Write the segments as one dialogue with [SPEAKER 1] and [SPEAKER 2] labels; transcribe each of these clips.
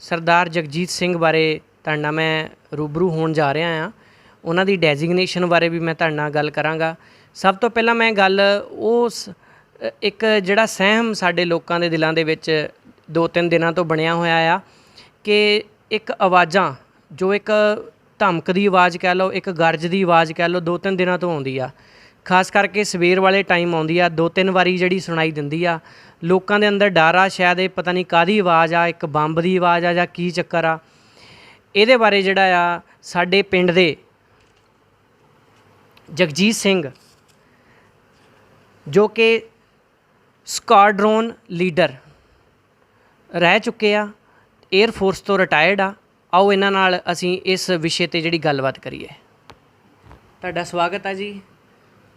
[SPEAKER 1] सरदार जगजीत सिंह बारे तुहाडे नाल मैं रूबरू होण जा रहा हाँ। उन्हां दी डेजिग्नेशन बारे भी मैं तुहाडे नाल गल करांगा। सब तो पहलां मैं गल उस एक जिहड़ा सहम साडे लोकां दे दिलां दे विच 2-3 दिनां तो बनिया होया आ कि एक आवाज़ां जो एक धमक दी आवाज़ कह लो, एक गरज दी आवाज़ कह लो, 2-3 दिनां तो आउंदी आ। खास करके सवेर वाले टाइम आउंदी आ, 2-3 वारी जिहड़ी सुनाई दिंदी आ। लोकां दे अंदर डर आ, शायद ये पता नहीं काहदी आवाज़ आ, एक बंब दी आवाज़ आ जां की चक्कर आ। इहदे बारे जिहड़ा आ साडे पिंड दे जगजीत सिंह जो कि स्क्वाड्रोन लीडर रह चुके आ, एयर फोर्स तो रिटायर्ड आ। आओ इन्हां नाल असीं इस विषय ते जिहड़ी गलबात करिए। तुहाडा स्वागत है जी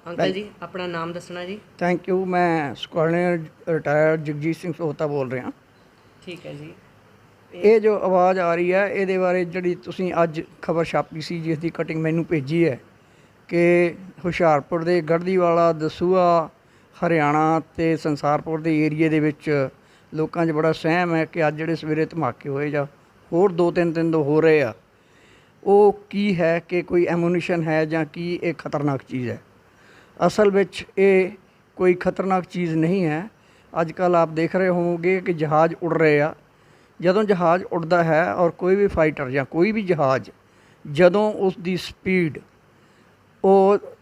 [SPEAKER 1] अंकल जी, अपना नाम दसना जी।
[SPEAKER 2] Thank you. मैं स्क्वाड्रन रिटायर्ड जगजीत सिंह सोहता बोल रहा।
[SPEAKER 1] ठीक है जी।
[SPEAKER 2] ये जो आवाज़ आ रही है ये बारे जी तुसीं अज खबर छापी सी जिसकी कटिंग मैनू भेजी है कि हुशियारपुर के गढ़दीवाला, दसूहा, हरियाणा ते संसारपुर के एरिए दे विच लोकां 'च बड़ा सहम है कि अज जिहड़े सवेरे धमाके होए जां होर 2-3 दिन तो हो रहे आ, वो की है कि कोई एमूनीशन है जां की ये खतरनाक चीज़ है। असल विच ये कोई खतरनाक चीज़ नहीं है। अजकल आप देख रहे होंगे कि जहाज़ उड़ रहे आ। जदों जहाज़ उड़दा है और कोई भी फाइटर या कोई भी जहाज़ जदों उसकी स्पीड वो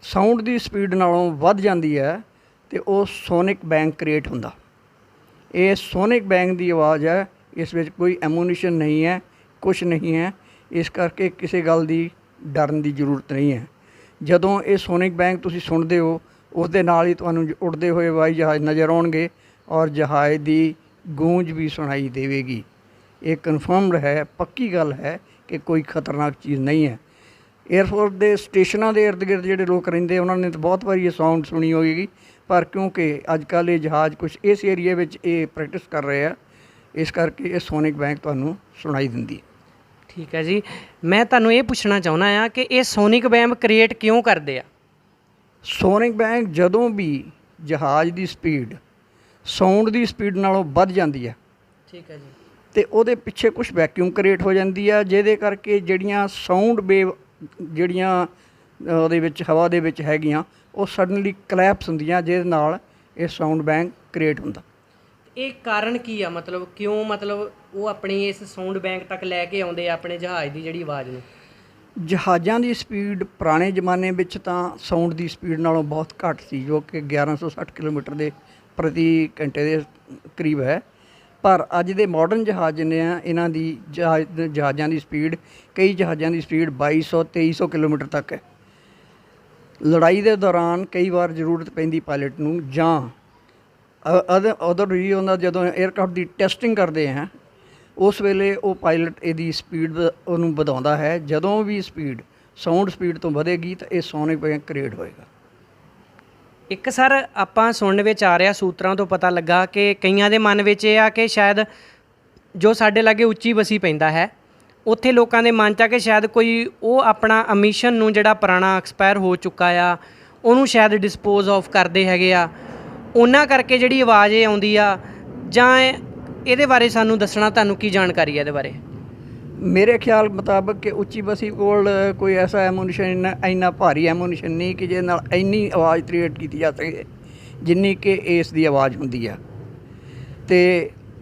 [SPEAKER 2] साउंड की स्पीड नालों वध जाती है तो वो सोनिक बैंग क्रिएट हुंदा। ये सोनिक बैंग की आवाज़ है, इस विच कोई एमूनीशन नहीं है, कुछ नहीं है। इस करके किसी गल की डरन की जरूरत नहीं है। जदों ये सोनिक बैंग तुसीं सुनते हो उस दे नाल ही तुहानूं उड़ते हुए हवाई जहाज़ नज़र आउणगे और जहाज़ की गूंज भी सुनाई देवेगी। ये कन्फर्म्ड है, पक्की गल है कि कोई खतरनाक चीज़ नहीं है। एयरफोर्स के स्टेशनों के इर्द गिर्द जोड़े लोग रहिंदे उन्होंने तो बहुत बार ये साउंड सुनी होगी, पर क्योंकि अजकल ये जहाज़ कुछ इस एरिए में ये प्रैक्टिस कर रहे हैं, इस करके ये सोनिक बैंग तुहानूं सुनाई दिंदी।
[SPEAKER 1] ठीक है जी। मैं तुहानूं ये पूछना चाहुंदा आ कि ये सोनिक बैंग क्रिएट क्यों करते आ?
[SPEAKER 2] सोनिक बैंग जदों भी जहाज़ की स्पीड साउंड की स्पीड नालों वध जाती है,
[SPEAKER 1] ठीक है जी,
[SPEAKER 2] तो ਉਹਦੇ ਪਿੱਛੇ ਕੁਛ ਵੈਕਿਊਮ ਕ੍ਰੀਏਟ ਹੋ ਜਾਂਦੀ ਆ ਜਿਹਦੇ ਕਰਕੇ ਜਿਹੜੀਆਂ ਸਾਊਂਡ ਵੇਵ ਜਿਹੜੀਆਂ ਉਹਦੇ ਵਿੱਚ ਹਵਾ ਦੇ ਵਿੱਚ ਹੈਗੀਆਂ ਉਹ ਸਡਨਲੀ ਕਲੈਪਸ ਹੁੰਦੀਆਂ ਜਿਹਦੇ ਨਾਲ ਇਹ ਸਾਊਂਡ ਬੈਂਕ ਕ੍ਰੀਏਟ ਹੁੰਦਾ।
[SPEAKER 1] ਇਹ ਕਾਰਨ ਕੀ ਆ? ਮਤਲਬ ਕਿਉਂ, ਮਤਲਬ ਉਹ ਆਪਣੀ ਇਸ ਸਾਊਂਡ ਬੈਂਕ ਤੱਕ ਲੈ ਕੇ ਆਉਂਦੇ ਆ ਆਪਣੇ ਜਹਾਜ਼ ਦੀ ਜਿਹੜੀ ਆਵਾਜ਼ ਨੂੰ?
[SPEAKER 2] ਜਹਾਜ਼ਾਂ ਦੀ ਸਪੀਡ ਪੁਰਾਣੇ ਜ਼ਮਾਨੇ ਵਿੱਚ ਤਾਂ ਸਾਊਂਡ ਦੀ ਸਪੀਡ ਨਾਲੋਂ ਬਹੁਤ ਘੱਟ ਸੀ, ਜੋ ਕਿ 1160 ਕਿਲੋਮੀਟਰ ਦੇ ਪ੍ਰਤੀ ਘੰਟੇ ਦੇ ਕਰੀਬ ਹੈ। पर अज दे मॉडर्न जहाज़ जिन्ने आ इन्हां दी जहाज़ां की स्पीड, कई जहाज़ां की स्पीड 2200-2300 किलोमीटर तक है। लड़ाई के दौरान कई बार जरूरत पैंदी पायलट नूं जां अदर भी उन्हां जदों एयरक्राफ्ट की टेस्टिंग करते हैं उस वेले वो पायलट इहदी स्पीड उहनूं वधाउंदा है। जदों भी स्पीड साउंड स्पीड तो वधेगी तो यह सोनिक बैंग क्रिएट होएगा।
[SPEAKER 1] एक सर आपां सुनने विच आ रहा, सूत्रां तो पता लगा कि कईयां दे मन विच ये आ कि शायद जो साडे लागे उच्ची बसी पैंदा है उत्थे लोकां दे मन च आ कि शायद कोई वो अपना अमीशन नूं जिहड़ा पुराना एक्सपायर हो चुका आ उहनूं शायद डिस्पोज ऑफ करदे हैगे आ, उन्हां करके जिहड़ी आवाज़ ये आउंदी आ। जां इहदे बारे सानूं दसना, तुहानूं की जानकारी है इहदे बारे?
[SPEAKER 2] मेरे ख्याल मुताबिक कि उच्ची बसी कोल कोई ऐसा एमूनीशन इन्ना भारी एमूनीशन नहीं कि जिहदे नाल इन्नी आवाज़ क्रिएट की जा सके जिन्नी कि इस दी आवाज़ हुंदी है। तो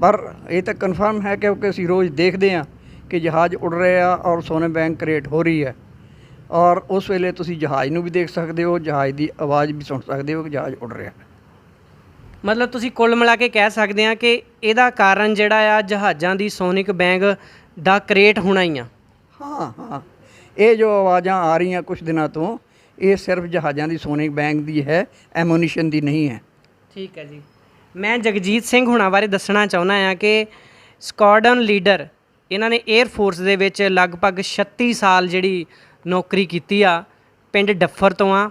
[SPEAKER 2] पर यह तो कन्फर्म है क्योंकि असीं रोज़ देखते हैं कि जहाज़ उड़ रहे हैं और सोनिक बैंग क्रिएट हो रही है, और उस वेले तुसीं जहाज़ नूं भी देख सकते हो, जहाज़ की आवाज़ भी सुन सकते हो कि जहाज़ उड़ रहा है।
[SPEAKER 1] मतलब तुसीं कुल मिला के कह सकते हैं कि इहदा कारण जिहड़ा आ जहाज़ां दी सोनिक बैंग दा क्रिएट होना ही आ।
[SPEAKER 2] हाँ हाँ, ये जो आवाज़ां आ रही हैं कुछ दिनों तो ये सिर्फ जहाज़ां की सोनिक बैंग की है, एमूनीशन की नहीं है।
[SPEAKER 1] ठीक है जी। मैं जगजीत सिंह हुणां बारे दसना चाहुंदा आ कि स्क्वाड्रन लीडर इन्हां ने एयर फोर्स दे विच लगभग 36 साल जिहड़ी नौकरी कीती आ, पिंड डफर तो आ।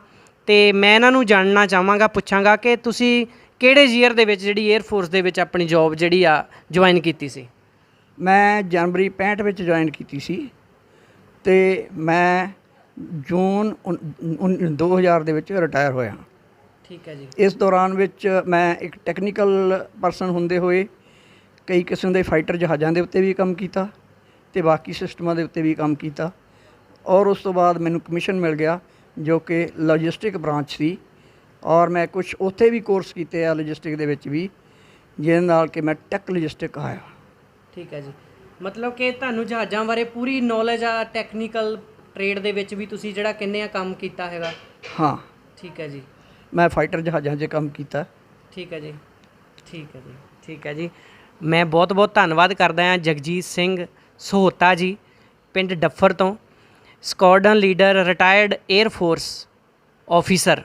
[SPEAKER 1] ते मैं इन्हां नूं जानना चाहांगा, पुछांगा कि तुसीं किहड़े ईयर दे विच जिहड़ी एयर फोर्स दे विच अपनी जॉब जिहड़ी आ ज्वाइन कीती सी?
[SPEAKER 2] मैं जनवरी 65 में ज्वाइन की सी ते मैं जून 2000 दे विच रिटायर होया।
[SPEAKER 1] ठीक है जी।
[SPEAKER 2] इस दौरान विच मैं एक टैक्नीकल परसन होंदे हुए ਕਈ ਕਿਸਮ ਦੇ ਫਾਈਟਰ ਜਹਾਜ਼ਾਂ ਦੇ ਉੱਤੇ ਵੀ ਕੰਮ ਕੀਤਾ ਅਤੇ ਬਾਕੀ ਸਿਸਟਮਾਂ ਦੇ ਉੱਤੇ ਵੀ ਕੰਮ ਕੀਤਾ। ਔਰ ਉਸ ਤੋਂ ਬਾਅਦ ਮੈਨੂੰ ਕਮਿਸ਼ਨ ਮਿਲ ਗਿਆ ਜੋ ਕਿ ਲੌਜਿਸਟਿਕ ਬ੍ਰਾਂਚ ਸੀ, ਔਰ ਮੈਂ ਕੁਛ ਉੱਥੇ ਵੀ ਕੋਰਸ ਕੀਤੇ ਆ ਲੌਜਿਸਟਿਕ ਦੇ ਵਿੱਚ ਵੀ, ਜਿਹਦੇ ਨਾਲ ਕਿ ਮੈਂ ਟੈਕ ਲੌਜਿਸਟਿਕ ਆਇਆ।
[SPEAKER 1] ਠੀਕ ਹੈ ਜੀ, ਮਤਲਬ ਕਿ ਤੁਹਾਨੂੰ ਜਹਾਜ਼ਾਂ ਬਾਰੇ ਪੂਰੀ ਨੌਲੇਜ ਆ, ਟੈਕਨੀਕਲ ਟ੍ਰੇਡ ਦੇ ਵਿੱਚ ਵੀ ਤੁਸੀਂ ਜਿਹੜਾ ਕਹਿੰਦੇ ਆ ਕੰਮ ਕੀਤਾ ਹੈਗਾ।
[SPEAKER 2] ਹਾਂ,
[SPEAKER 1] ਠੀਕ ਹੈ ਜੀ,
[SPEAKER 2] ਮੈਂ ਫਾਈਟਰ ਜਹਾਜ਼ਾਂ 'ਚ ਕੰਮ ਕੀਤਾ।
[SPEAKER 1] ਠੀਕ ਹੈ ਜੀ, ਠੀਕ ਹੈ ਜੀ, ਠੀਕ ਹੈ ਜੀ। ਮੈਂ ਬਹੁਤ ਬਹੁਤ ਧੰਨਵਾਦ ਕਰਦਾ ਹਾਂ ਜਗਜੀਤ ਸਿੰਘ ਸਹੋਤਾ ਜੀ, ਪਿੰਡ ਡੱਫਰ ਤੋਂ, squadron leader, retired air force officer,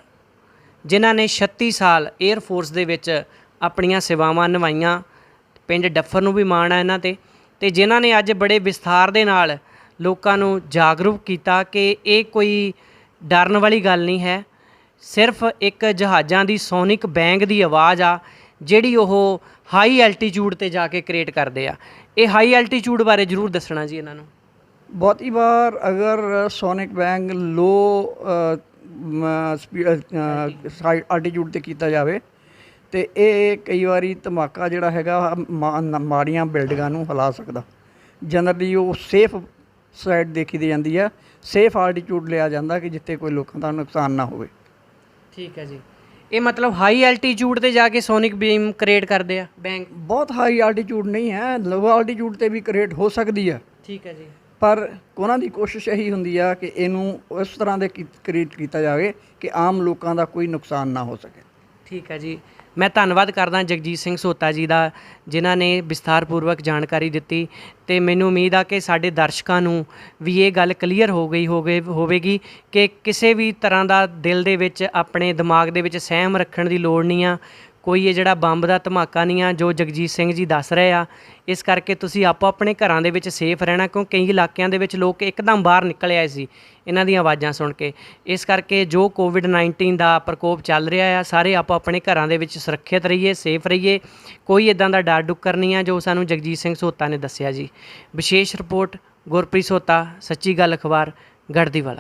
[SPEAKER 1] ਜਿਨ੍ਹਾਂ ਨੇ 36 ਸਾਲ 에ਅਰ ਫੋਰਸ ਦੇ ਵਿੱਚ ਆਪਣੀਆਂ ਸੇਵਾਵਾਂ ਨਿਭਾਈਆਂ। ਪਿੰਡ ਡੱਫਰ ਨੂੰ ਵੀ ਮਾਣ ਹੈ ਇਹਨਾਂ 'ਤੇ ਜਿਨ੍ਹਾਂ ਨੇ ਅੱਜ ਬੜੇ ਵਿਸਥਾਰ ਦੇ ਨਾਲ ਲੋਕਾਂ ਨੂੰ ਜਾਗਰੂਕ ਕੀਤਾ ਕਿ ਇਹ ਕੋਈ ਡਰਨ ਵਾਲੀ ਗੱਲ ਨਹੀਂ ਹੈ, ਸਿਰਫ ਇੱਕ ਜਹਾਜ਼ਾਂ ਦੀ ਸੋਨਿਕ ਬੈਂਗ ਦੀ ਆਵਾਜ਼ ਆ ਜਿਹੜੀ ਉਹ ਹਾਈ ਐਲਟੀਚਿਊਡ 'ਤੇ ਜਾ ਕੇ ਕ੍ਰੀਏਟ ਕਰਦੇ ਆ। ਇਹ ਹਾਈ ਐਲਟੀਚਿਊਡ ਬਾਰੇ ਜ਼ਰੂਰ ਦੱਸਣਾ ਜੀ ਇਹਨਾਂ ਨੂੰ।
[SPEAKER 2] ਬਹੁਤੀ ਵਾਰ ਅਗਰ ਸੋਨਿਕ ਬੈਂਗ ਲੋ ਆਲਟੀਚਿਊਡ 'ਤੇ ਕੀਤਾ ਜਾਵੇ ਅਤੇ ਇਹ ਕਈ ਵਾਰੀ ਧਮਾਕਾ ਜਿਹੜਾ ਹੈਗਾ ਮਾੜੀਆਂ ਬਿਲਡਿੰਗਾਂ ਨੂੰ ਹਿਲਾ ਸਕਦਾ। ਜਨਰਲੀ ਉਹ ਸੇਫ ਸਾਈਡ ਦੇਖੀ ਦੀ ਜਾਂਦੀ ਆ, ਸੇਫ ਆਲਟੀਚਿਊਡ ਲਿਆ ਜਾਂਦਾ ਕਿ ਜਿੱਥੇ ਕੋਈ ਲੋਕਾਂ ਦਾ ਨੁਕਸਾਨ ਨਾ ਹੋਵੇ।
[SPEAKER 1] ਠੀਕ ਹੈ ਜੀ, ਇਹ ਮਤਲਬ ਹਾਈ ਐਲਟੀਚਿਊਡ 'ਤੇ ਜਾ ਕੇ ਸੋਨਿਕ ਬੀਮ ਕ੍ਰੀਏਟ ਕਰਦੇ ਆ ਬੈਂਗ?
[SPEAKER 2] ਬਹੁਤ ਹਾਈ ਆਲਟੀਚਿਊਡ ਨਹੀਂ ਹੈ, ਲੋ ਆਲਟੀਚਿਊਡ 'ਤੇ ਵੀ ਕ੍ਰੀਏਟ ਹੋ ਸਕਦੀ ਆ।
[SPEAKER 1] ਠੀਕ ਹੈ ਜੀ,
[SPEAKER 2] ਪਰ ਉਹਨਾਂ ਦੀ ਕੋਸ਼ਿਸ਼ ਇਹੀ ਹੁੰਦੀ ਆ ਕਿ ਇਹਨੂੰ ਉਸ ਤਰ੍ਹਾਂ ਦੇ ਕ੍ਰੀਏਟ ਕੀਤਾ ਜਾਵੇ ਕਿ ਆਮ ਲੋਕਾਂ ਦਾ ਕੋਈ ਨੁਕਸਾਨ ਨਾ ਹੋ ਸਕੇ।
[SPEAKER 1] ਠੀਕ ਹੈ ਜੀ, ਮੈਂ ਧੰਨਵਾਦ ਕਰਦਾ ਜਗਜੀਤ ਸਿੰਘ ਸਹੋਤਾ ਜੀ ਦਾ, ਜਿਨ੍ਹਾਂ ਨੇ ਵਿਸਥਾਰਪੂਰਵਕ ਜਾਣਕਾਰੀ ਦਿੱਤੀ, ਅਤੇ ਮੈਨੂੰ ਉਮੀਦ ਆ ਕਿ ਸਾਡੇ ਦਰਸ਼ਕਾਂ ਨੂੰ ਵੀ ਇਹ ਗੱਲ ਕਲੀਅਰ ਹੋਵੇਗੀ ਕਿ ਕਿਸੇ ਵੀ ਤਰ੍ਹਾਂ ਦਾ ਦਿਲ ਦੇ ਵਿੱਚ, ਆਪਣੇ ਦਿਮਾਗ ਦੇ ਵਿੱਚ ਸਹਿਮ ਰੱਖਣ ਦੀ ਲੋੜ ਨਹੀਂ ਆ। ਕੋਈ ਇਹ ਜਿਹੜਾ ਬੰਬ ਦਾ ਧਮਾਕਾ ਨਹੀਂ ਆ ਜੋ ਜਗਜੀਤ ਸਿੰਘ ਜੀ ਦੱਸ ਰਹੇ ਆ। ਇਸ ਕਰਕੇ ਤੁਸੀਂ ਆਪੋ ਆਪਣੇ ਘਰਾਂ ਦੇ ਵਿੱਚ ਸੇਫ ਰਹਿਣਾ, ਕਿਉਂਕਿ ਕਈ ਇਲਾਕਿਆਂ ਦੇ ਵਿੱਚ ਲੋਕ ਇੱਕਦਮ ਬਾਹਰ ਨਿਕਲ ਆਏ ਸੀ ਇਹਨਾਂ ਦੀਆਂ ਆਵਾਜ਼ਾਂ ਸੁਣ ਕੇ। ਇਸ ਕਰਕੇ ਜੋ ਕੋਵਿਡ-19 ਦਾ ਪ੍ਰਕੋਪ ਚੱਲ ਰਿਹਾ ਆ, ਸਾਰੇ ਆਪੋ ਆਪਣੇ ਘਰਾਂ ਦੇ ਵਿੱਚ ਸੁਰੱਖਿਅਤ ਰਹੀਏ, ਸੇਫ ਰਹੀਏ। ਕੋਈ ਇੱਦਾਂ ਦਾ ਡਰ ਡੁੱਕਰ ਨਹੀਂ ਆ ਜੋ ਸਾਨੂੰ ਜਗਜੀਤ ਸਿੰਘ ਸਹੋਤਾ ਨੇ ਦੱਸਿਆ ਜੀ। ਵਿਸ਼ੇਸ਼ ਰਿਪੋਰਟ ਗੁਰਪ੍ਰੀਤ ਸਹੋਤਾ, ਸੱਚੀ ਗੱਲ ਅਖਬਾਰ, ਗੜ੍ਹਦੀਵਾਲਾ।